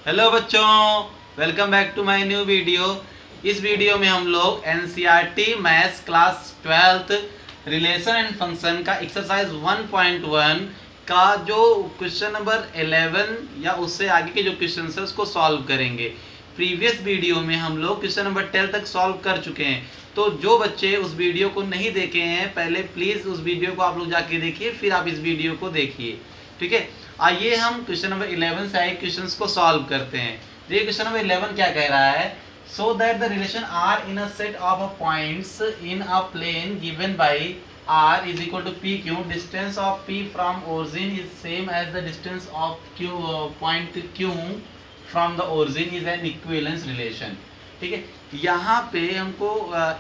Hello बच्चों, welcome back to my new video. इस video में हम लोग NCERT maths class 12th relation and function का एक्सरसाइज 1.1 का जो क्वेश्चन नंबर 11 या उससे आगे के जो क्वेश्चन है उसको सॉल्व करेंगे। प्रीवियस वीडियो में हम लोग क्वेश्चन नंबर 10 तक सॉल्व कर चुके हैं, तो जो बच्चे उस वीडियो को नहीं देखे हैं पहले प्लीज़ उस वीडियो को आप लोग जाके देखिए, फिर आप इस वीडियो को देखिए। ठीक है, आइए हम क्वेश्चन नंबर 11 से आए क्वेश्चंस को सॉल्व करते हैं। देखिए क्वेश्चन नंबर 11 क्या कह रहा है। So that the relation R in a set of points in a plane given by R is equal to P Q, distance of P from origin is same as the distance of Q point Q from the origin is an equivalence relation. ठीक है, यहाँ पे हमको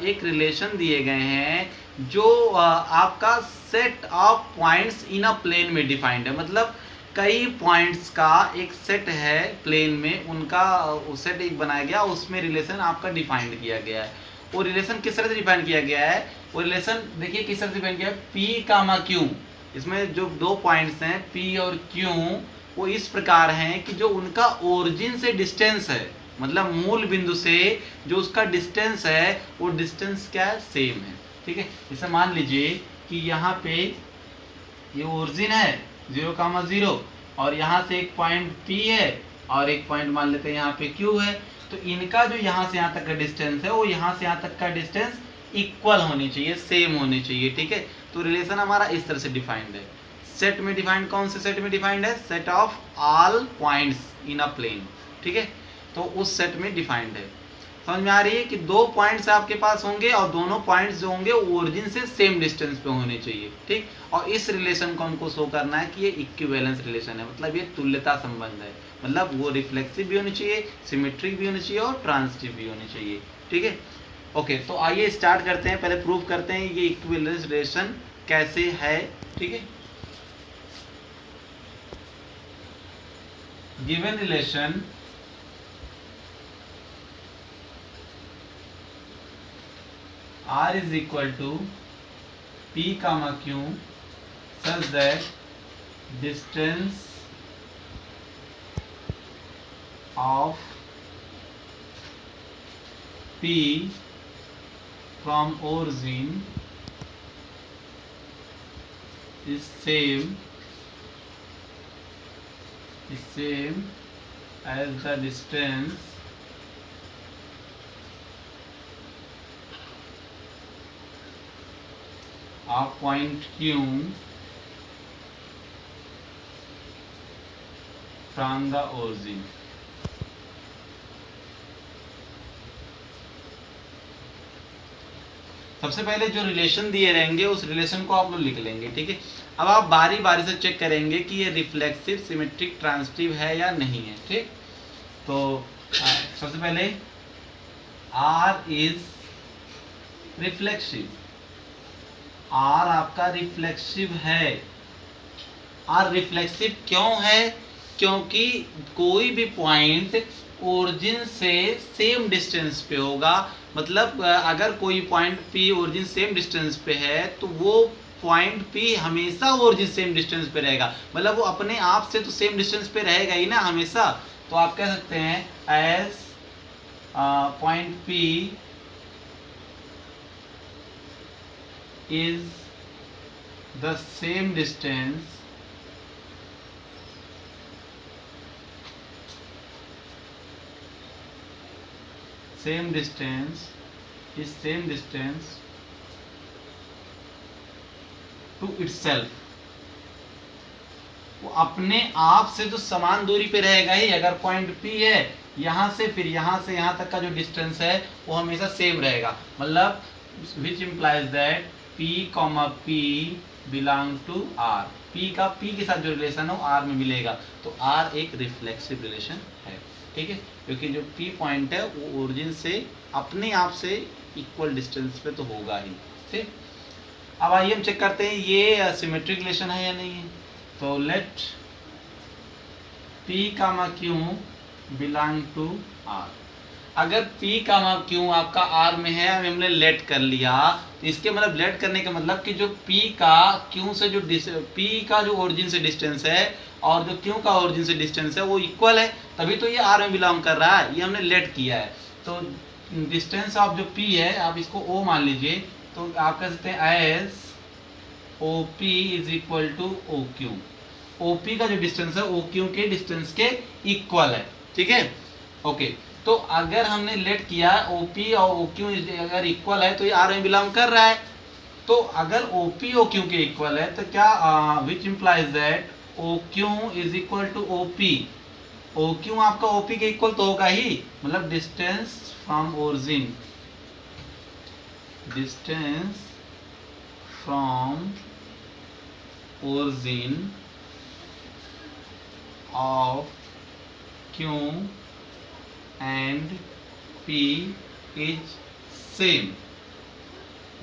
एक relation दिए गए हैं जो आपका set of points in a plane में डिफाइंड है। मतलब कई पॉइंट्स का एक सेट है प्लेन में, उनका सेट एक बनाया गया, उसमें रिलेशन आपका डिफाइंड किया गया है। वो रिलेशन किस तरह से डिफाइन किया गया है, वो रिलेशन देखिए किस तरह से डिफाइन किया है। पी कामा क्यू, इसमें जो दो पॉइंट्स हैं पी और क्यू, वो इस प्रकार हैं कि जो उनका ओरिजिन से डिस्टेंस है, मतलब मूल बिंदु से जो उसका डिस्टेंस है वो डिस्टेंस क्या है, सेम है। ठीक है, जैसे मान लीजिए कि यहाँ पे ये ओरिजिन है 0,0 और यहाँ से एक पॉइंट P है और एक पॉइंट मान लेते हैं यहाँ पे Q है, तो इनका जो यहाँ से यहाँ तक का डिस्टेंस है वो यहाँ से यहाँ तक का डिस्टेंस इक्वल होनी चाहिए, सेम होनी चाहिए। ठीक है, तो रिलेशन हमारा इस तरह से डिफाइंड है। सेट में डिफाइंड, कौन से सेट में डिफाइंड है, set of all points in a plane. ठीक है, तो उस सेट में डिफाइंड है। समझ में आ रही है कि दो पॉइंट्स आपके पास होंगे और दोनों पॉइंट्स जो होंगे ओरिजिन से सेम डिस्टेंस पे होने चाहिए। ठीक, और इस रिलेशन को हमको शो करना है कि ये इक्विवेलेंस रिलेशन है, मतलब ये तुल्यता संबंध है। मतलब वो रिफ्लेक्सिव भी होनी चाहिए, सिमेट्रिक भी होनी चाहिए और ट्रांजिटिव भी होनी चाहिए। ठीक है, ओके, तो आइए स्टार्ट करते हैं। पहले प्रूव करते हैं ये इक्विवेलेंस रिलेशन कैसे है। ठीक है, given relation R is equal to P comma Q such that distance of P from origin is same as the distance of point Q from the origin। सबसे पहले जो रिलेशन दिए रहेंगे उस रिलेशन को आप लोग लिख लेंगे। ठीक है, अब आप बारी बारी से चेक करेंगे कि ये रिफ्लेक्सिव, सिमेट्रिक, ट्रांजिटिव है या नहीं है। ठीक, तो सबसे पहले R इज रिफ्लेक्सिव, R आपका रिफ्लेक्सिव है। R रिफ्लेक्सिव क्यों है, क्योंकि कोई भी पॉइंट ओरिजिन से सेम डिस्टेंस पे होगा। मतलब अगर कोई point P origin same distance पे है तो वो पॉइंट P हमेशा ओरिजिन सेम डिस्टेंस पे रहेगा। मतलब वो अपने आप से तो सेम डिस्टेंस पे रहेगा ही ना हमेशा। तो आप कह सकते हैं as point P is the same distance to itself। वो अपने आप से तो समान दूरी पे रहेगा ही। अगर पॉइंट P है यहाँ से फिर यहाँ से यहाँ तक का जो डिस्टेंस है वो हमेशा सेम रहेगा। मतलब which implies that P, P belong to R। P का P के साथ जो रिलेशन हो R में मिलेगा, तो R एक रिफ्लेक्सिव रिलेशन है। ठीक है, क्योंकि जो P पॉइंट है वो ओरिजिन से अपने आप से इक्वल डिस्टेंस पे तो होगा ही। ठीक, अब आइए हम चेक करते हैं ये सिमेट्रिक रिलेशन है या नहीं है। तो let P, Q belong to R। अगर P कामा Q आपका R में है, हमने लेट कर लिया, तो इसके मतलब लेट करने का मतलब कि जो P का Q से जो P का जो ओरिजिन से डिस्टेंस है और जो Q का ओरिजिन से डिस्टेंस है वो इक्वल है, तभी तो ये R में बिलोंग कर रहा है। ये हमने लेट किया है। तो डिस्टेंस ऑफ जो P है, आप इसको O मान लीजिए, तो आप कह सकते हैं as OP is equal to OQ। OP का जो डिस्टेंस है OQ के डिस्टेंस के इक्वल है, ठीक है। ओके, तो अगर हमने लेट किया OP और OQ अगर इक्वल है तो ये R में बिलोंग कर रहा है। तो अगर OP OQ के इक्वल है तो क्या which implies that OQ is equal to OP। OQ आपका OP के इक्वल तो होगा ही, मतलब distance from origin, distance from origin of Q and P is same।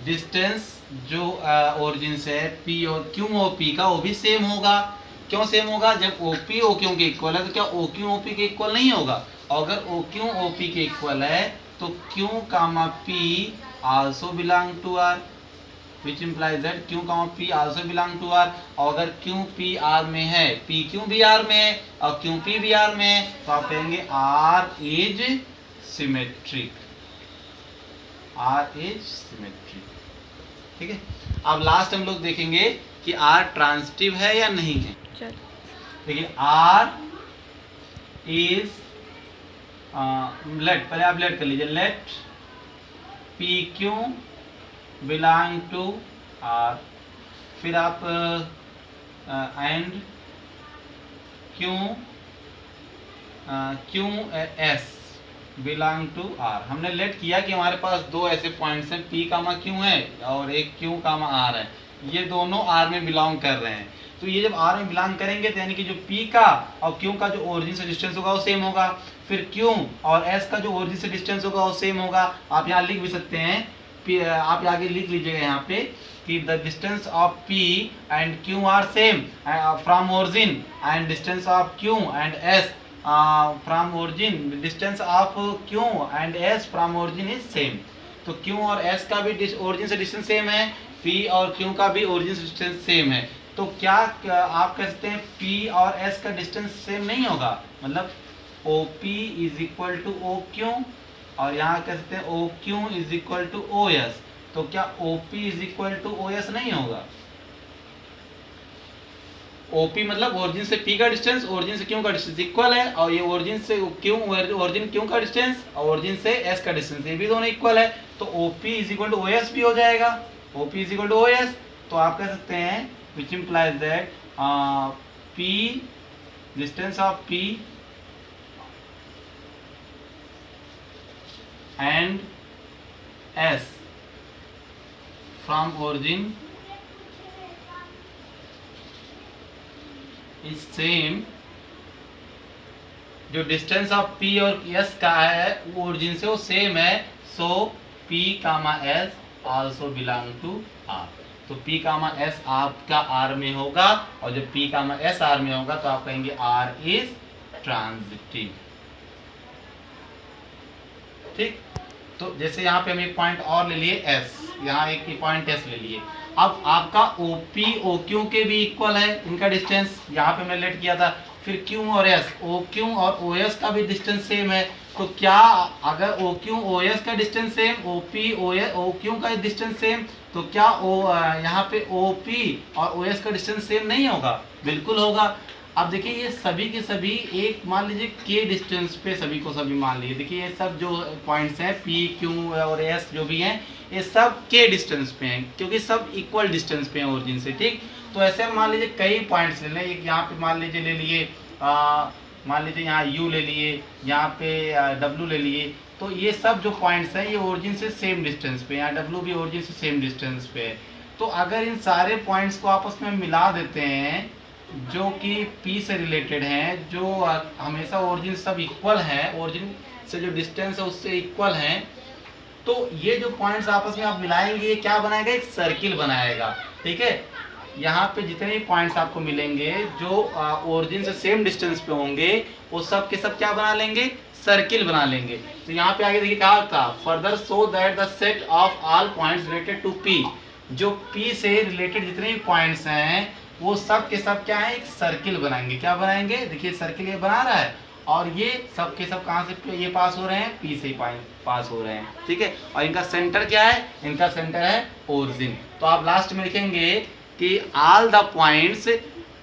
Distance जो ओरिजिन से है P और Q और P का वो भी सेम होगा। क्यों सेम होगा? जब OP OQ के इक्वल है तो क्या OQ OP के इक्वल नहीं होगा? और अगर OQ OP के इक्वल है तो Q comma P also belong to R, which implies that Q, P also belong to R। और अगर Q P R में है, P Q भी R में है और Q P भी R में है, तो आप कहेंगे R is symmetric, R is symmetric, ठीक है। अब लास्ट हम लोग देखेंगे कि R ट्रांजिटिव है या नहीं है। देखिए R is लेट, पहले आप लेट कर लीजिए, let PQ belong to R, फिर आप and Q S belong to R। हमने लेट किया कि हमारे पास दो ऐसे पॉइंट्स हैं, P कामा Q है और एक Q कामा R है, ये दोनों R में बिलोंग कर रहे हैं। तो ये जब R में बिलोंग करेंगे तो यानी कि जो P का और Q का जो ओरिजिन से डिस्टेंस होगा वो सेम होगा, फिर Q और S का जो ओरिजिन से डिस्टेंस होगा वो सेम होगा। आप यहाँ लिख भी सकते हैं, आप आगे लिख लीजिएगा यहाँ पे कि the distance of P and Q are same from origin and distance of Q and S from origin, distance of Q and S from origin is same. तो Q और S का भी ओरिजिन से डिस्टेंस सेम है, P और Q का भी origin से डिस्टेंस सेम है। तो क्या आप कह सकते हैं P और S का डिस्टेंस सेम नहीं होगा? मतलब OP is equal to OQ और यहाँ कह सकते हैं OQ is equal to OS। तो क्या OP is equal to OS नहीं होगा? OP मतलब ओरिजिन से P का डिस्टेंस, ओरिजिन से Q का डिस्टेंस इक्वल है, और ये ओरिजिन से Q, ओरिजिन Q का डिस्टेंस और ओरिजिन से S का डिस्टेंस, ये भी दोनों इक्वल है। तो OP is equal to OS भी हो जाएगा, OP is equal to OS। तो आप कह सकते हैं which implies that P, distance of P and S from origin is same। जो डिस्टेंस ऑफ P और S का है वो ओरिजिन से वो सेम है, so P comma S also belong to R। तो P कामा S आपका R में होगा, और जब P कामा S R में होगा तो आप कहेंगे R इज ट्रांजिटिव, ठीक। तो जैसे यहाँ पे हम एक पॉइंट और ले लिए S, यहाँ एक पॉइंट S ले लिए। अब आपका OP OQ के भी इक्वल है, इनका डिस्टेंस यहाँ पे मैं लेट किया था। फिर Q और S, OQ और OS का भी डिस्टेंस सेम है। तो क्या अगर OQ OS का डिस्टेंस सेम, OP OQ का डिस्टेंस सेम, तो क्या यहाँ पे OP और OS का डिस्टेंस सेम नहीं होगा? बिल्कुल होगा। अब देखिए ये सभी के सभी एक मान लीजिए के डिस्टेंस पे सभी को सभी मान लीजिए। देखिए ये सब जो पॉइंट्स हैं P Q और S जो भी हैं ये सब के डिस्टेंस पे हैं, क्योंकि सब इक्वल डिस्टेंस पे हैं ओरिजिन से, ठीक। तो ऐसे मान लीजिए कई पॉइंट्स ले लें, एक यहाँ पे मान लीजिए ले लिए, मान लीजिए यहाँ U ले लिए, यहाँ पे W ले लिए। तो ये सब जो पॉइंट्स हैं ये ओरिजिन से सेम डिस्टेंस पे, यहाँ W भी ओरिजिन से सेम डिस्टेंस पे है। तो अगर इन सारे पॉइंट्स को आपस में मिला देते हैं जो कि P से रिलेटेड हैं, जो हमेशा ओरिजिन सब इक्वल हैं, ओरिजिन से जो डिस्टेंस है उससे इक्वल हैं, तो ये जो पॉइंट्स आपस में आप मिलाएंगे ये क्या बनाएगा? एक सर्किल बनाएगा, ठीक है। यहाँ पे जितने भी पॉइंट्स आपको मिलेंगे जो ओरिजिन से सेम डिस्टेंस पे होंगे वो सब के सब क्या बना लेंगे, सर्किल बना लेंगे। तो यहाँ पे आगे देखिए क्या था, further so that the set of all points related to P, जो पी से रिलेटेड जितने भी पॉइंट्स हैं वो सब के सब क्या है, एक सर्किल बनाएंगे। क्या बनाएंगे, देखिए सर्किल ये बना रहा है और ये सब के सब कहाँ से ये पास हो रहे हैं, पी से पास हो रहे हैं, ठीक है। और इनका सेंटर क्या है, इनका सेंटर है ओरिजिन। तो आप लास्ट में लिखेंगे कि all the points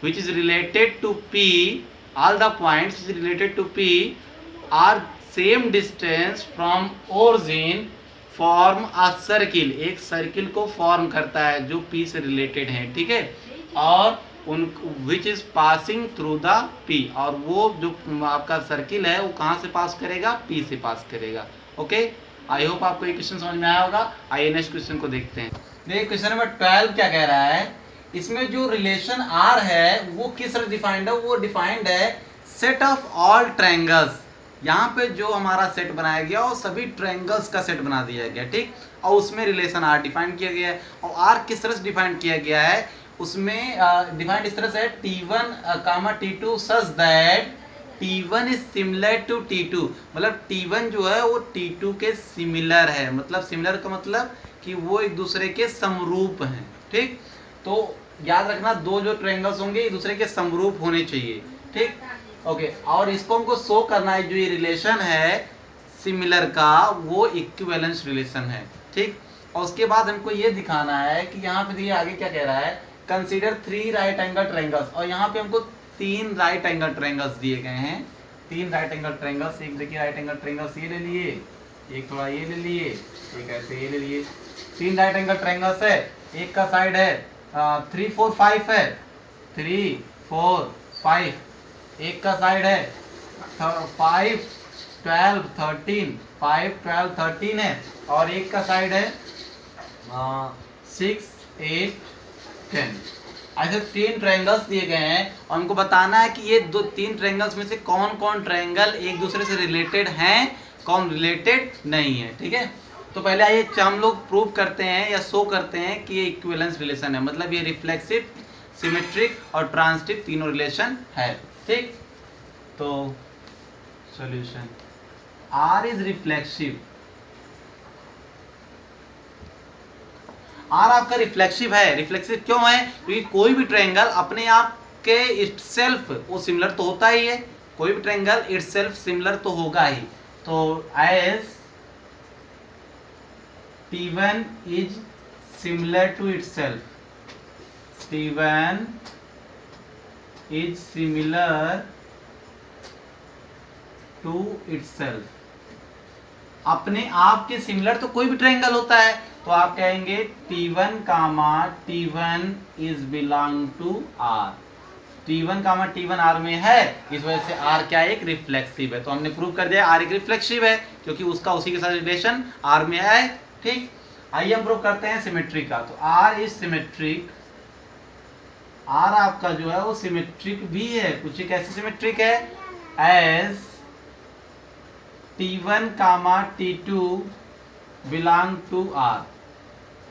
which is related to P, all the points related to P are same distance from origin form a circle, एक सर्किल को फॉर्म करता है जो पी से रिलेटेड है, ठीक है। और उन which is passing through the P, और वो जो आपका सर्किल है वो कहाँ से पास करेगा, पी से पास करेगा। ओके, आई होप आपको ये क्वेश्चन समझ में आया होगा। आइए नेक्स्ट क्वेश्चन को देखते हैं। देखिए क्वेश्चन नंबर 12 क्या कह रहा है, इसमें जो रिलेशन आर है वो किस तरह डिफाइंड है, वो डिफाइंड है सेट ऑफ ऑल ट्रायंगल्स। यहाँ पे जो हमारा सेट बनाया गया वो सभी ट्रायंगल्स का सेट बना दिया गया, ठीक। और उसमें रिलेशन आर डिफाइन किया गया है। और आर किस तरह से डिफाइन किया गया है, उसमें डिफाइंड इस तरह से T1, T2 such that T1 is similar to T2, मतलब T1 जो है वो T2 के सिमिलर है। मतलब सिमिलर का मतलब कि वो एक दूसरे के समरूप हैं, ठीक। तो याद रखना दो जो ट्रायंगल्स होंगे एक दूसरे के समरूप होने चाहिए, ठीक। ओके, और इसको हमको शो करना है जो ये रिलेशन है सिमिलर का वो इक्विवेलेंस रिलेशन है, ठीक। और उसके बाद हमको ये दिखाना है कि यहाँ पे देखिए आगे क्या कह रहा है, कंसीडर 3 राइट एंगल ट्रायंगल्स। और यहाँ पे हमको 3 राइट एंगल ट्रायंगल्स दिए गए हैं, 3 राइट एंगल ट्रायंगल्स। एक देखिए राइट एंगल ट्रायंगल्स ये ले लिए, एक थोड़ा ये ले लिए, एक ऐसे ये ले लिए। 3 राइट एंगल ट्रायंगल्स है, एक का साइड है 3 4 5 है, 3 4 5, एक का साइड है 5 12 13, 5 12 13 है, और एक का साइड है 6 8 10। ऐसे 3 ट्रायंगल्स दिए गए हैं और हमको बताना है कि ये 3 ट्रायंगल्स में से कौन कौन ट्रायंगल एक दूसरे से रिलेटेड हैं, कौन रिलेटेड नहीं है, ठीक है। तो पहले आइए हम लोग प्रूव करते हैं या शो करते हैं कि ये इक्विवेलेंस रिलेशन है, मतलब ये रिफ्लेक्सिव, सिमेट्रिक और ट्रांजिटिव तीनों रिलेशन है, ठीक। तो solution, R is reflexive, R आपका रिफ्लेक्सिव है। रिफ्लेक्सिव क्यों है, क्योंकि कोई भी ट्रायंगल अपने आप के इटसेल्फ वो सिमिलर तो होता ही है, कोई भी ट्रायंगल इटसेल्फ सिमिलर तो होगा ही। तो as T1 is similar to itself, T1 is similar to itself, अपने आप के सिमिलर तो कोई भी ट्रायंगल होता है। तो आप कहेंगे T1, T1 is belong to R, T1, T1 R में है, इस वजह से R क्या है, एक रिफ्लेक्सिव है। तो हमने प्रूव कर दिया R एक रिफ्लेक्सिव है क्योंकि उसका उसी के साथ रिलेशन R में है, ठीक। आइए हम प्रूव करते हैं सिमेट्रिक का। तो R इज सिमेट्रिक, R आपका जो है वो सिमेट्रिक भी है। पूछिए कैसे सिमेट्रिक है, as T1, T2 belong to R।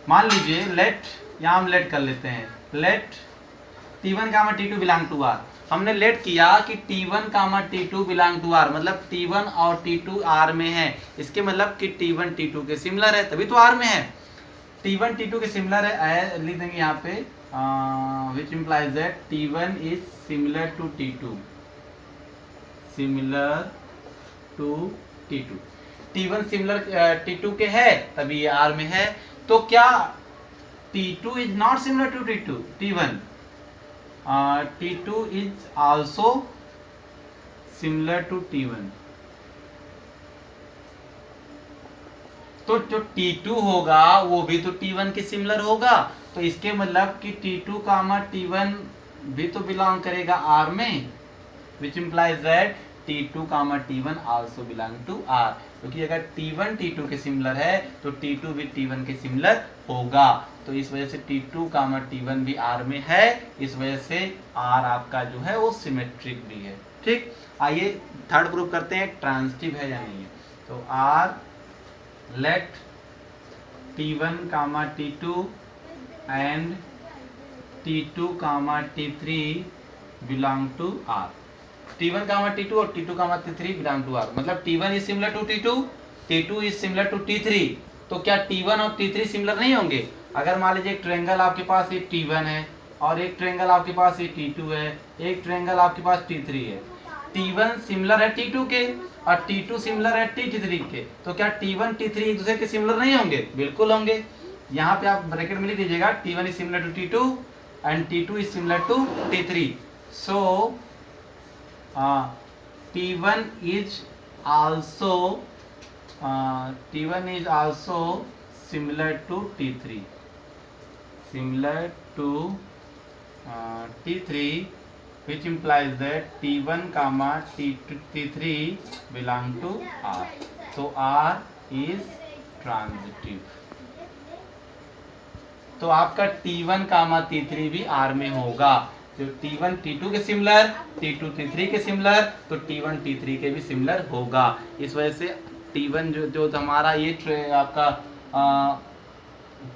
मान लीजिए लेट, यहाँ हम लेट कर लेते हैं, let T1, T2 belong to R। हमने लेट किया कि T1, T2 belong to R, मतलब T1 और T2 R में है, इसके मतलब कि T1 T2 के सिमिलर है, तभी तो R में है। T1 T2 के सिमिलर है, लिख देंगे यहाँ पे which implies that T1 is similar to T2, similar to T2। T1 similar T2 के है तभी ये R में है। तो क्या T2 is not similar to T1? T2 is also similar to T1। तो जो T2 होगा वो भी तो T1 के सिमिलर होगा, तो इसके मतलब कि T2, T1 भी तो बिलोंग करेगा R में, which implies that T2, T1 also belong to R। क्योंकि अगर T1 T2 के सिमिलर है तो T2 भी T1 के सिमिलर होगा, तो इस वजह से T2, T1 भी R में है, इस वजह से R आपका जो है वो सिमेट्रिक भी है, ठीक। आइए थर्ड प्रूफ करते हैं ट्रांजिटिव है या नहीं है। तो R let T1, T2 and T2 comma T3 belong to R। T1 comma T2 और T2 comma T3 belong to R, मतलब T1 is similar to T2, T2 is similar to T3। तो क्या T1 और T3 similar नहीं होंगे? अगर मान लीजिए एक ट्रायंगल आपके पास ये T1 है और एक ट्रायंगल आपके पास ये T2 है, एक ट्रायंगल आपके पास T3 है। T1 सिमिलर है T2 के और T2 सिमिलर है T3 के, तो क्या T1 T3 एक दूसरे के सिमिलर नहीं होंगे? बिल्कुल होंगे। यहाँ पे आप ब्रैकेट में लिख दीजिएगा T1 is similar to T2 and T2 is similar to T3। So T1 is also similar to T3, which implies that T1 comma T3 belong to R. So R is transitive. तो आपका T1 कामा T3 भी R में होगा। जो T1 T2 के similar, T2 T3 के similar, तो T1 T3 के भी सिमिलर होगा। इस वजह से T1 जो हमारा ये आपका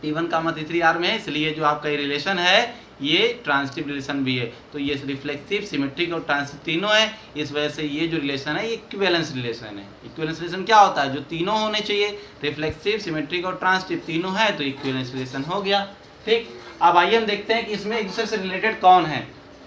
T1 कामा T3 R में है, इसलिए जो आपका ये रिलेशन है ये ट्रांजिटिव रिलेशन भी है। तो ये रिफ्लेक्सिव, सिमेट्रिक और ट्रांजिटिव तीनों है। इस वजह से ये जो रिलेशन है ये इक्विवेलेंस रिलेशन है। इक्विवेलेंस रिलेशन क्या होता है? जो तीनों होने चाहिए, रिफ्लेक्सिव, सिमेट्रिक और ट्रांजिटिव तीनों है, तो इक्विवेलेंस रिलेशन हो गया। ठीक, अब आइए हम देखते हैं कि इसमें एक दूसरे से रिलेटेड कौन है।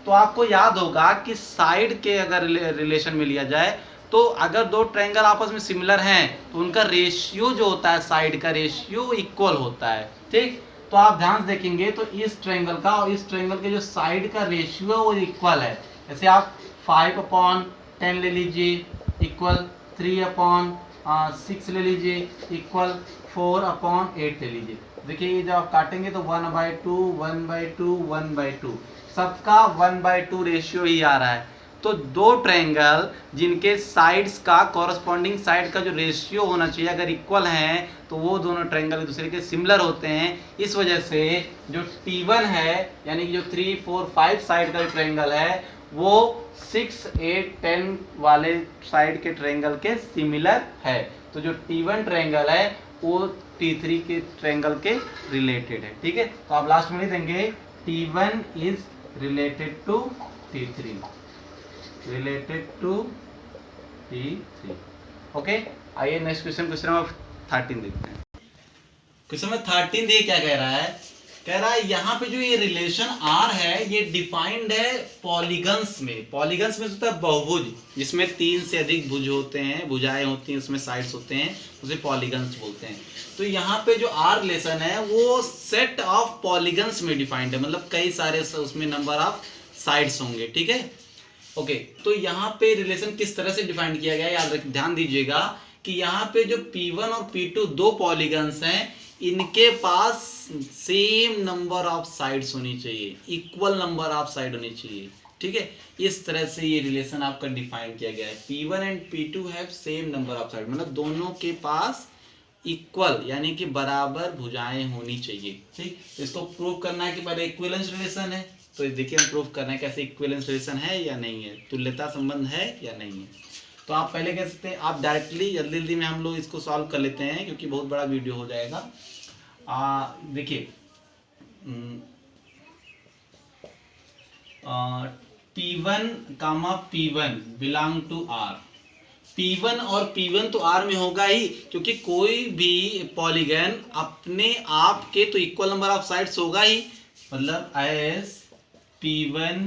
तो आपको याद होगा कि साइड के अगर रिलेशन में लिया जाए तो अगर दो ट्रायंगल आपस में सिमिलर हैं तो उनका रेशियो जो होता है, साइड का रेशियो इक्वल होता है। ठीक, तो आप ध्यान से देखेंगे तो इस ट्रायंगल का और इस ट्रायंगल के जो साइड का रेशियो है वो इक्वल है। जैसे आप 5/10 ले लीजिए इक्वल, 3/6 ले लीजिए इक्वल, 4/8 ले लीजिए। देखिए ये जब आप काटेंगे तो 1/2 1/2 1/2 सबका 1/2 रेशियो ही आ रहा है। तो दो ट्रायंगल जिनके साइड्स का कॉरस्पॉन्डिंग साइड का जो रेशियो होना चाहिए अगर इक्वल हैं तो वो दोनों ट्रायंगल एक दूसरे के सिमिलर होते हैं। इस वजह से जो T1 है यानी कि जो 3, 4, 5 साइड का जो ट्रायंगल है वो 6, 8, 10 वाले साइड के ट्रायंगल के सिमिलर है। तो जो T1 ट्रायंगल है वो T3 के ट्रायंगल के रिलेटेड है। ठीक है, तो आप लास्ट में लिख देंगे T1 is related to T3, related to T3। Okay, आइए नेक्स्ट क्वेश्चन नंबर 13 देखते हैं। क्वेश्चन नंबर 13 देखिए क्या कह रहा है। कह रहा है यहाँ पे जो ये रिलेशन R है ये डिफाइंड है पॉलीगन्स में। पॉलीगन्स में होता है बहुभुज, जिसमें 3 से अधिक भुज होते हैं, भुजाएं होती हैं, उसमें साइड्स होते हैं, उसे पॉलीगन्स बोलते हैं। तो यहाँ पे जो R रिलेशन है वो सेट ऑफ पॉलीगन्स में डिफाइंड है, मतलब कई सारे उसमें नंबर ऑफ साइड्स होंगे। ठीक है, ओके, तो यहाँ पे रिलेशन किस तरह से डिफाइन किया गया है याद ध्यान दीजिएगा कि यहाँ पे जो P1 और P2 दो पॉलीगन्स हैं, इनके पास सेम नंबर ऑफ साइड्स होनी चाहिए, इक्वल नंबर ऑफ साइड होनी चाहिए। ठीक है, इस तरह से ये रिलेशन आपका डिफाइन किया गया है। P1 and P2 have same number of side, मतलब दोनों के पास इक्वल यानी कि बराबर भुजाएं होनी चाहिए। ठीक, इसको प्रूव करना है कि पहले इक्विवेलेंस रिलेशन है, तो देखिए हम प्रूव करना है कैसे इक्विवेलेंस रिलेशन है या नहीं है, तुल्यता संबंध है या नहीं है। तो आप पहले कह सकते हैं, आप डायरेक्टली जल्दी जल्दी में हम लोग इसको सॉल्व कर लेते हैं क्योंकि बहुत बड़ा वीडियो हो जाएगा। देखिए T1 comma P1 belong to R। P1 और P1 तो R में होगा ही, क्योंकि कोई भी पॉलीगन अपने आप के तो इक्वल नंबर ऑफ साइड्स होगा ही, मतलब as P1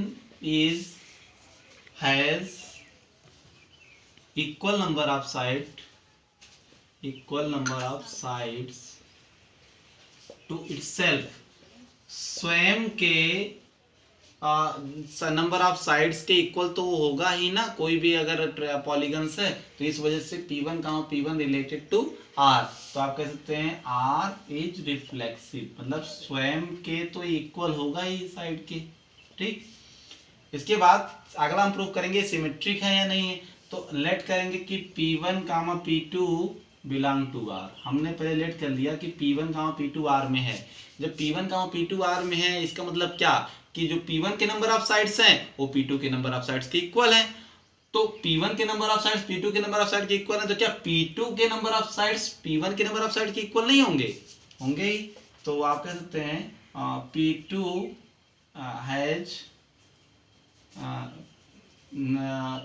has equal number of sides to itself, स्वयं के नंबर ऑफ साइड्स के इक्वल तो वो होगा ही ना, कोई भी अगर पॉलीगन्स है। तो इस वजह से P1 comma P1 related to R, तो आप कह सकते हैं R इज रिफ्लेक्सिव, मतलब स्वयं के तो इक्वल होगा ही साइड के। ठीक, इसके बाद अगला हम प्रूव करेंगे सिमेट्रिक है या नहीं है। तो लेट करेंगे कि P1 comma P2 belong to R। हमने पहले लेट कर लिया कि P1 कामा P2 R में है। जब P1 कामा P2 R में है इसका मतलब क्या कि जो P1 के नंबर ऑफ साइड्स हैं वो P2 के नंबर ऑफ साइड्स के इक्वल हैं। तो P1 के नंबर ऑफ साइड्स P2 के नंबर ऑफ साइड के इक्वल हैं, तो क्या P2 के नंबर ऑफ साइड्स P1 के नंबर ऑफ साइड के इक्वल नहीं होंगे? होंगे ही। तो आप कह सकते हैं P2 has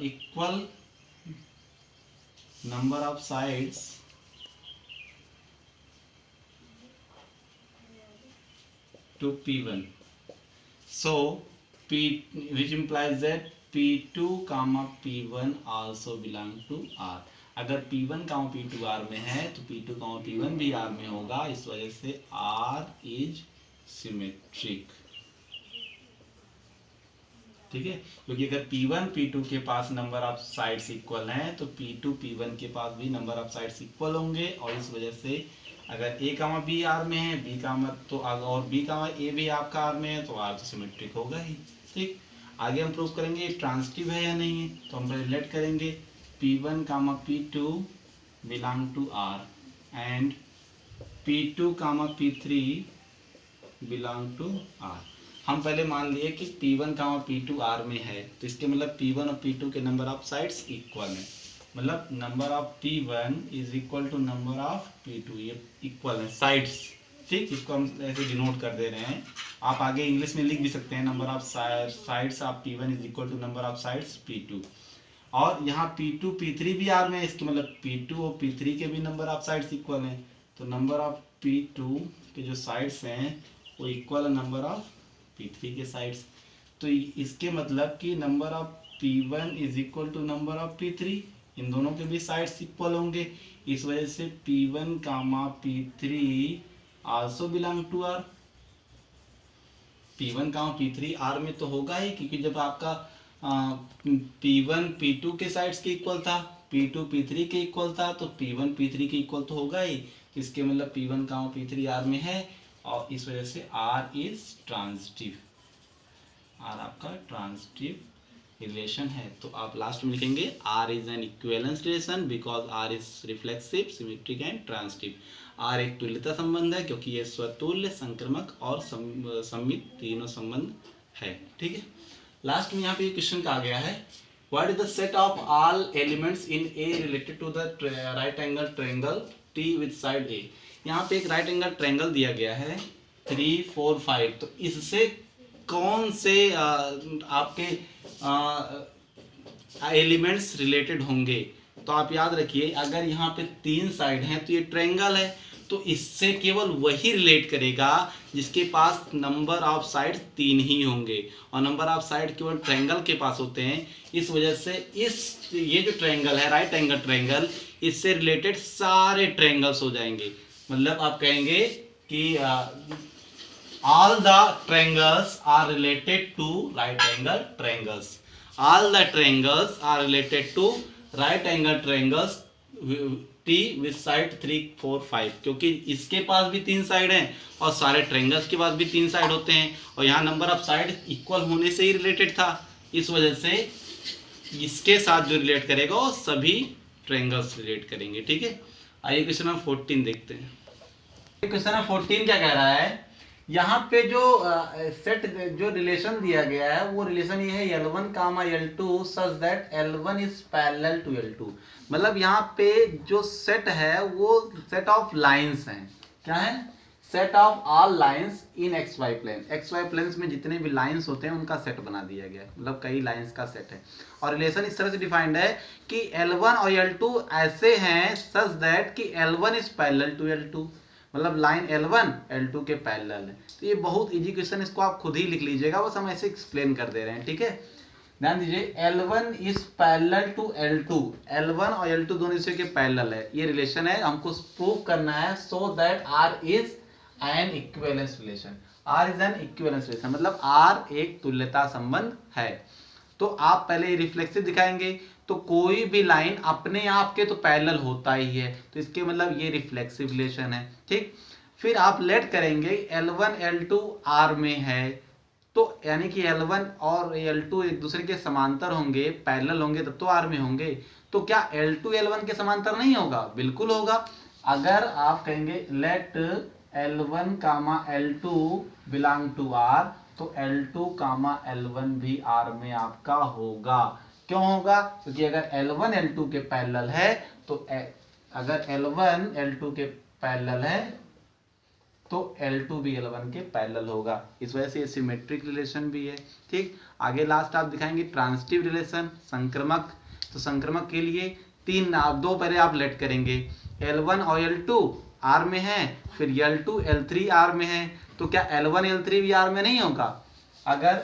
equal number of sides to P1. So P, which implies that P2 comma P1 also belong to R. अगर P1 comma P2 R में है तो P2 comma P1 भी R में होगा, इस वजह से R is symmetric. ठीक है, क्योंकि अगर P1 P2 के पास नंबर ऑफ साइड्स इक्वल हैं तो P2 P1 के पास भी नंबर ऑफ साइड्स इक्वल होंगे, और इस वजह से अगर A कामा B R में है, B कामा तो और B कामा A भी आपका R में है तो R तो सिमेट्रिक होगा ही. ठीक, आगे हम प्रूव करेंगे ट्रांजिटिव है या नहीं है. तो हम रिलेट करेंगे P1 comma P2 belong to R and P2 comma P3 belong to R. हम पहले मान लिए कि P1 कामा P2 R में है, तो इसके मतलब P1 और P2 के नंबर ऑफ साइड्स इक्वल हैं. मतलब number of P1 is equal to number of P2, ये इक्वल है साइड्स. ठीक, इसको हम ऐसे डिनोट कर दे रहे हैं. आप आगे इंग्लिश में लिख भी सकते हैं number of sides of P1 is equal to number of sides P2. और यहाँ P2 P3 भी R में है, इसके मतलब P2 और P3 के भी नंबर ऑफ साइड्स इक्वल हैं. तो नंबर ऑफ P2 के जो साइड्स हैं वो इक्वल है नंबर ऑफ P3 के साइड्स. तो इसके मतलब कि number of P1 is equal to number of P3, इन दोनों के भी साइड्स इक्वल होंगे. इस वजह से P1 comma P3 also belong to R. P1 comma P3 R में तो होगा ही, क्योंकि जब आपका P1 P2 के साइड्स के इक्वल था, P2 P3 के इक्वल था, तो P1 P3 के इक्वल तो होगा ही. इसके मतलब P1 कामा P3 R में है, और इस वजह से R इज ट्रांजिटिव. R आपका ट्रांजिटिव रिलेशन है. तो आप लास्ट में लिखेंगे R is an equivalence relation because R is reflexive, symmetric and transitive. R एक तुल्यता संबंध है क्योंकि ये स्वतुल्य, संक्रमक और सममित तीनों संबंध है. ठीक है, लास्ट में यहाँ पे क्वेश्चन कहा गया है what is the set of all elements in A related to the right angle triangle T with side A. यहाँ पे एक राइट एंगल ट्रायंगल दिया गया है 3, 4, 5. तो इससे कौन से आपके एलिमेंट्स रिलेटेड होंगे. तो आप याद रखिए, अगर यहाँ पे 3 साइड हैं तो ये ट्रायंगल है, तो इससे केवल वही रिलेट करेगा जिसके पास नंबर ऑफ साइड 3 ही होंगे, और नंबर ऑफ साइड केवल ट्रायंगल के पास होते हैं. इस वजह से ये जो ट्रायंगल है राइट एंगल ट्रायंगल, इससे रिलेटेड सारे ट्रायंगल्स हो जाएंगे. मतलब आप कहेंगे कि all the triangles are related to right angle triangles. All the triangles are related to right angle triangles T with side 3, 4, 5. क्योंकि इसके पास भी 3 साइड हैं और सारे ट्रायंगल्स के पास भी 3 साइड होते हैं, और यहाँ नंबर ऑफ साइड इक्वल होने से ही रिलेटेड था. इस वजह से इसके साथ जो रिलेट करेगा वो सभी ट्रायंगल्स रिलेट करेंगे. ठीक है, आइए क्वेश्चन नंबर 14 देखते हैं. क्वेश्चन नंबर 14 क्या कह रहा है, यहाँ पे जो सेट जो रिलेशन दिया गया है वो रिलेशन ये है L1 comma L2 such that L1 is parallel to L2. मतलब यहाँ पे जो सेट है वो सेट ऑफ लाइंस हैं. क्या है? Set of all lines in XY plane. XY planes में जितने भी लाइंस होते हैं उनका सेट बना दिया गया है, मतलब कई लाइंस का सेट है. और रिलेशन इस तरह से डिफाइंड है कि L1 और L2 ऐसे हैं सच दैट कि L1 is parallel to L2, मतलब लाइन L1 L2 के पैरेलल है. तो ये बहुत इजी क्वेश्चन, इसको आप खुद ही लिख लीजिएगा, बस हम ऐसे एक्सप्लेन कर दे रहे हैं. ठीक है, ध्यान दीजिए, L1 is parallel to L2. L1 और L2 दोनों दूसरे के पैरेलल है, ये रिलेशन है, हमको प्रूव करना है. So that R is an equivalence relation. R is an equivalence relation मतलब R एक तुल्यता संबंध है. तो आप पहले रिफ्लेक्सिव दिखाएंगे, तो कोई भी लाइन अपने आप के तो पैरेलल होता ही है, तो इसके मतलब ये रिफ्लेक्सिव रिलेशन है. ठीक, फिर आप लेट करेंगे L1 L2 R में है, तो यानी कि L1 और L2 एक दूसरे के समांतर होंगे, पैरेलल होंगे, तब तो R में होंगे. तो क्या L2 L1 के समांतर नहीं होगा? बिल्कुल होगा. अगर आप कहेंगे let L1 comma L2 belong to R, तो L2 कामा L1 भी R में आपका होगा. क्यों होगा? क्योंकि अगर L1 L2 के पैरेलल है, तो अगर L1 L2 के पैरेलल है तो L2 भी L1 के पैरेलल होगा। इस वजह से ये सिमेट्रिक रिलेशन भी है। ठीक, आगे लास्ट आप दिखाएंगे ट्रांजिटिव रिलेशन, संक्रमक। तो संक्रमक के लिए तीन आप दो पहले आप लेट करेंगे, L1 और L2 R में है, फिर L2 L3 R में है। तो क्या L1 L3 भी R में नहीं होगा? अगर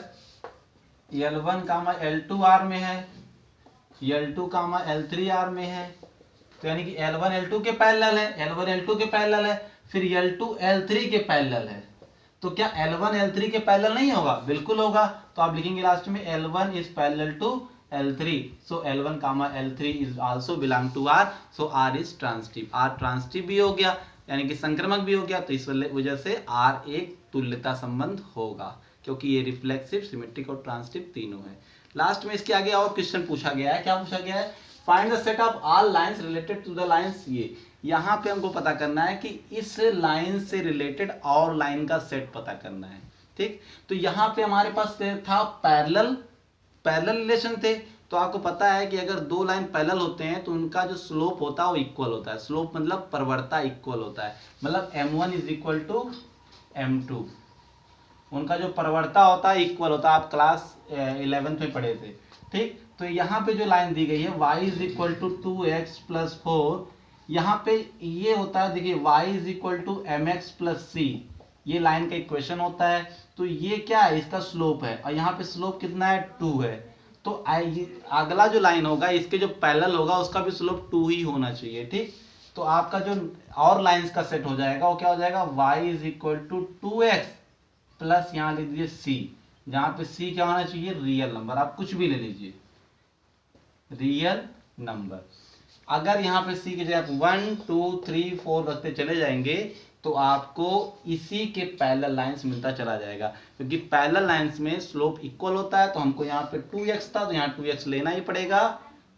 L1 L2 R में है, L2 L3 R में है, तो यानी कि L1 L2 के पैरेलल है, L1 L2 के पैरेलल है, फिर L2 L3 के पैरेलल है। तो क्या L1 L3 के पैरेलल नहीं होगा? बिल्कुल होगा। तो आप लिखेंगे लास्ट में L1 is parallel to L3, so L1 L3 is also belong to R, so R is transitive। R transitive भी हो गया, यानी कि संक्रमक भी हो गया। तो इस वजह से R एक तुल्यता संबंध होगा, क्योंकि ये रिफ्लेक्सिव, सिमेट्रिक और ट्रांजिटिव तीनों है। लास्ट में इसके आगे और क्वेश्चन पूछा गया है। क्या पूछा गया है? Find the set of all lines related to the lines. ये यहाँ पे हमको पता करना है कि इस लाइन से रिलेटेड और लाइन का सेट पता करना है। ठीक, तो यहाँ पे हमारे पास था पैरेलल रिलेशन थे। तो आपको पता है कि अगर दो लाइन पैरेलल होते हैं तो उनका जो स्लोप होता है वो इक्वल होता है। स्लोप मतलब प्रवणता इक्वल होता है, मतलब m1 is equal to m2। उनका जो प्रवणता होता है इक्वल होता है, आप क्लास 11th में पढ़े थे। ठीक, तो यहाँ पे जो लाइन दी गई है y is equal to 2x plus 4, यहाँ पे ये होता है, देखिए y is equal to mx plus c, ये लाइन का इक्वेशन होता है। तो ये क्या है? इसका स्लोप है, और यहाँ पे स्लोप कितना है? 2 है। तो अगला जो लाइन होगा इसके जो पैरेलल होगा उसका भी स्लोप 2 ही होना चाहिए। ठीक, तो आपका जो और लाइंस का सेट हो जाएगा वो क्या हो जाएगा? y is equal to 2x plus यहाँ लिख दीजिए c, जहाँ पे c क्या होना चाहिए? Real number. आप कुछ भी ले लीजिए, रियल नंबर। अगर यहाँ पे c की जगह 1 2 3 4 रखते चले जाएंगे तो आपको इसी के पैरेलल लाइंस मिलता चला जाएगा, क्योंकि पैरेलल लाइंस में स्लोप इक्वल होता है। तो हमको यहाँ पे 2x था तो यहाँ 2x लेना ही पड़ेगा।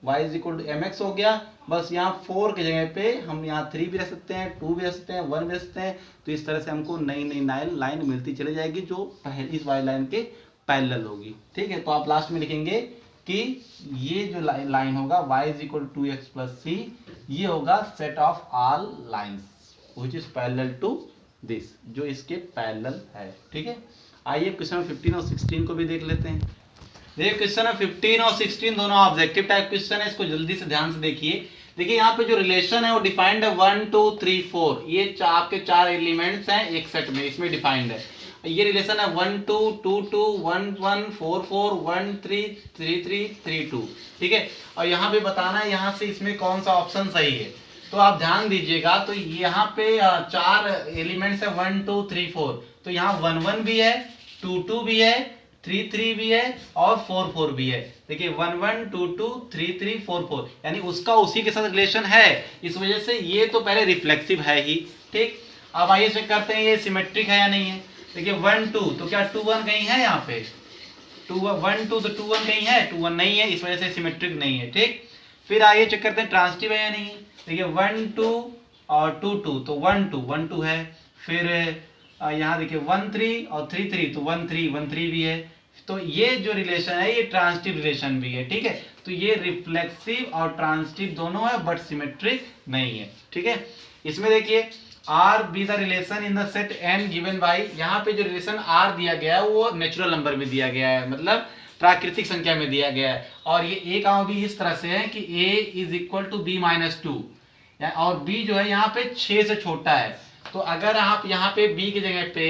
y is equal to mx हो गया। बस यहाँ 4 की जगह पे हम यहाँ 3 भी रख सकते हैं, 2 भी रख सकते हैं, 1 भी रख सकते हैं। तो इस तरह से हमको नई नई लाइन मिलती चली जाएगी जो पहली इस वाली लाइन के पैरेलल होगी। ठीक है, तो आप लास्ट में लिखेंगे कि ये जो लाइन होगा y is equal to 2x plus c, ये होगा set of all lines which is parallel to this, जो इसके पैरेलल है। ठीक है, आइए क्वेश्चन 15 और 16 को भी देख लेते हैं। देखिए क्वेश्चन 15 और 16 दोनों ऑब्जेक्टिव टाइप क्वेश्चन है, इसको जल्दी से ध्यान से देखिए। देखिए यहाँ पे जो रिलेशन है वो डिफाइंड है 1 2 3 4, ये आपके 4 एलिमेंट्स हैं एक सेट में, इसमें डिफाइंड है। ये रिलेशन है 1 2 2 2 1 1 4 4 1 3 3 3 3 2। ठीक है, और यहाँ पे बताना है यहाँ से इसमें कौन सा ऑप्शन सही है। तो आप ध्यान दीजिएगा, तो यहाँ पे 4 एलिमेंट्स है 1 2 3 4, तो यहाँ 1 1 भी है, 2 2 भी है, 3 3 भी है और 4 4 भी है। देखिए 1 1 2 2 3 3 4 4, यानी उसका उसी के साथ रिलेशन है। इस वजह से ये तो पहले रिफ्लेक्सिव है ही। ठीक, अब आइए चेक करते हैं ये सिमेट्रिक है या नहीं है। देखिए 1 2, तो क्या 2 1 कहीं है? यहाँ पे 2 1 2 तो 2 1 कहीं है? 2 1 नहीं है, इस वजह से सिमेट्रिक नहीं है। ठीक, फिर आइए चेक करते हैं ट्रांजिटिव है या नहीं है। देखिए 1 2 और 2 2, तो 1 2 है। फिर यहाँ देखिए 1 3 और 3 3, तो 1 3 भी है। तो ये जो रिलेशन है ये ट्रांजिटिव रिलेशन भी है। ठीक है, तो ये रिफ्लेक्सिव और ट्रांजिटिव दोनों है, बट सिमेट्रिक नहीं है। ठीक है, इसमें देखिए R be the relation in the set n given by, यहाँ पे जो रिलेशन आर दिया गया है वो नेचुरल नंबर में दिया गया है, मतलब प्राकृतिक संख्या में दिया गया है। और ये ए का भी इस तरह से है कि a is equal to b minus 2, और b जो है यहाँ पे 6 से छोटा है। तो अगर आप यहाँ पे b की जगह पे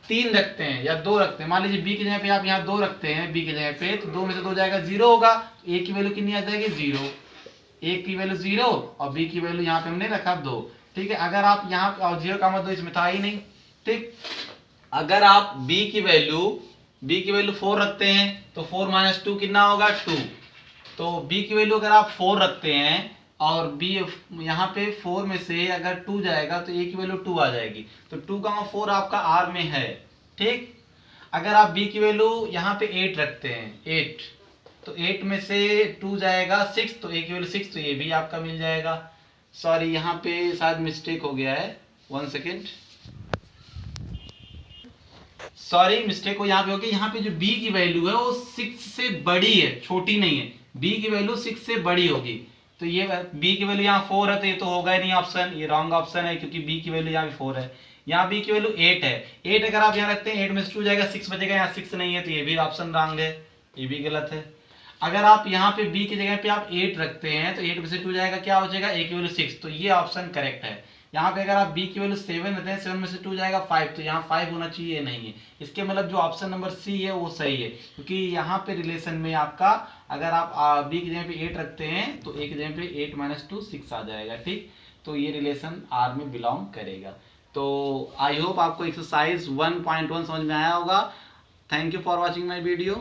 3 रखते हैं या 2 रखते हैं, मान लीजिए b की जगह पे आप यहाँ 2 रखते हैं b की जगह पे, तो 2 में से 2 जाएगा 0 होगा। a की वैल्यू कितनी आ जाएगी? 0। a की वैल्यू 0 और b की वैल्यू यहाँ पे हमने रखा 2। ठीक है, अगर आप यहाँ 0 का मतलब इसमें था ही नहीं। ठीक, अगर आप b की वैल्यू 4 रखते हैं तो 4 माइनस 2 कितना होगा? 2। तो b की वैल्यू अगर आप 4 रखते हैं और b यहाँ पे 4 में से अगर 2 जाएगा तो a की वैल्यू 2 आ जाएगी। तो 2 का 4 आपका r में है। ठीक, अगर आप b की वैल्यू यहाँ पे 8 रखते हैं, 8, तो 8 में से 2 जाएगा 6, तो a की वैल्यू 6, तो ये भी आपका मिल जाएगा। सॉरी, यहाँ पे शायद मिस्टेक हो गया है, 1 सेकेंड, सॉरी मिस्टेक हो यहाँ पे होगी। यहाँ पे जो b की वैल्यू है वो 6 से बड़ी है, छोटी नहीं है। b की वैल्यू 6 से बड़ी होगी, तो ये b की वैल्यू यहाँ 4 है, तो ये तो होगा ही नहीं ऑप्शन, ये रॉन्ग ऑप्शन है, क्योंकि b की वैल्यू यहाँ पे 4 है। यहाँ बी की वैल्यू 8 है। 8 अगर आप यहाँ रखते हैं 8 में से 2 जाएगा 6 बचेगा, यहाँ 6 नहीं है तो ये भी ऑप्शन रॉन्ग है, ये भी गलत है। अगर आप यहाँ पे b की जगह पे आप 8 रखते हैं तो 8 में से 2 जाएगा, क्या हो जाएगा, a की वैल्यू 6, तो ये ऑप्शन करेक्ट है। यहाँ पे अगर आप b की वैल्यू 7 रखते हैं 7 में से 2 जाएगा 5, तो यहाँ 5 होना चाहिए, ये नहीं है। इसके मतलब जो ऑप्शन नंबर सी है वो सही है, क्योंकि यहाँ पे रिलेशन में आपका अगर आप b की जगह पे 8 रखते हैं तो a की जगह पे 8 माइनस 2 6 आ जाएगा, ठीक। तो ये रिलेशन आर में बिलोंग करेगा। तो आई होप आपको एक्सरसाइज 1.1 समझ में आया होगा। Thank you for watching my video.